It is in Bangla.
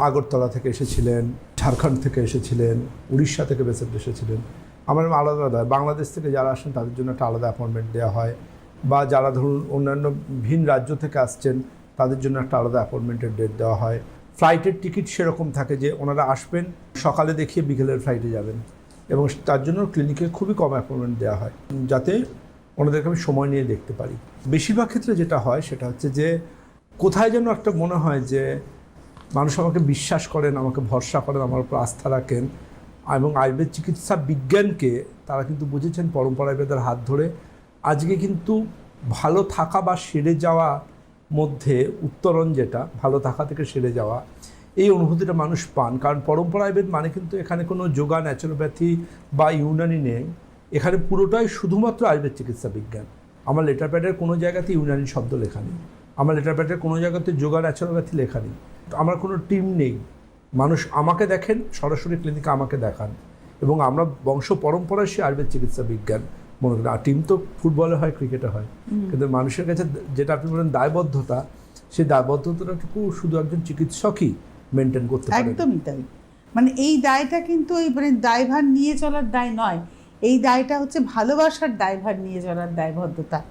আগরতলা থেকে এসেছিলেন, ঝাড়খণ্ড থেকে এসেছিলেন, উড়িষ্যা থেকে পেশেন্ট এসেছিলেন। আমার আলাদা আলাদা, বাংলাদেশ থেকে যারা আসেন তাদের জন্য একটা আলাদা অ্যাপয়েন্টমেন্ট দেওয়া হয়, বা যারা ধরুন অন্যান্য ভিন রাজ্য থেকে আসছেন তাদের জন্য একটা আলাদা অ্যাপয়েন্টমেন্টের ডেট দেওয়া হয়। ফ্লাইটের টিকিট সেরকম থাকে যে ওনারা আসবেন সকালে দেখিয়ে বিকেলের ফ্লাইটে যাবেন, এবং তার জন্য ক্লিনিকে খুবই কম অ্যাপয়েন্টমেন্ট দেওয়া হয় যাতে ওনাদেরকে আমি সময় নিয়ে দেখতে পারি। বেশিরভাগ ক্ষেত্রে যেটা হয় সেটা হচ্ছে যে কোথায় যেন একটা মনে হয় যে মানুষ আমাকে বিশ্বাস করেন, আমাকে ভরসা করেন, আমার উপর আস্থা রাখেন, এবং আয়ুর্বেদ চিকিৎসা বিজ্ঞানকে তারা কিন্তু বুঝেছেন পরম্পরা আয়ুর্বেদের হাত ধরে। আজকে কিন্তু ভালো থাকা বা সেরে যাওয়া মধ্যে উত্তরণ, যেটা ভালো থাকা থেকে সেরে যাওয়া, এই অনুভূতিটা মানুষ পান। কারণ পরম্পরা আয়ুর্বেদ মানে কিন্তু এখানে কোনো যোগা, ন্যাচুরোপ্যাথি বা ইউনানি নেই, এখানে পুরোটাই শুধুমাত্র আয়ুর্বেদ চিকিৎসা বিজ্ঞান। আমার লেটার প্যাডের কোনো জায়গাতে ইউনানি শব্দ লেখা নেই, আমার লেটার প্যাডের কোনো জায়গাতে যোগা, ন্যাচুরোপ্যাথি লেখা নেই। আমার কোনো টিম নেই, মানুষ আমাকে দেখেন, সরাসরি ক্লিনিকে আমাকে দেখান, এবং আমরা বংশ পরম্পরায় সে আয়ুর্বেদ চিকিৎসা বিজ্ঞান মনে করি। আর টিম তো ফুটবলে হয়, ক্রিকেটে হয়, কিন্তু মানুষের কাছে যেটা আপনি বলেন দায়বদ্ধতা, সেই দায়বদ্ধতাটুকু শুধু একজন চিকিৎসকই মেনটেন করতে পারে। একদমই তাই। মানে এই দায়টা কিন্তু এই মানে দায়ভার নিয়ে চলার দায় নয়, এই দায়টা হচ্ছে ভালোবাসার দায়ভার নিয়ে চলার দায়বদ্ধতা।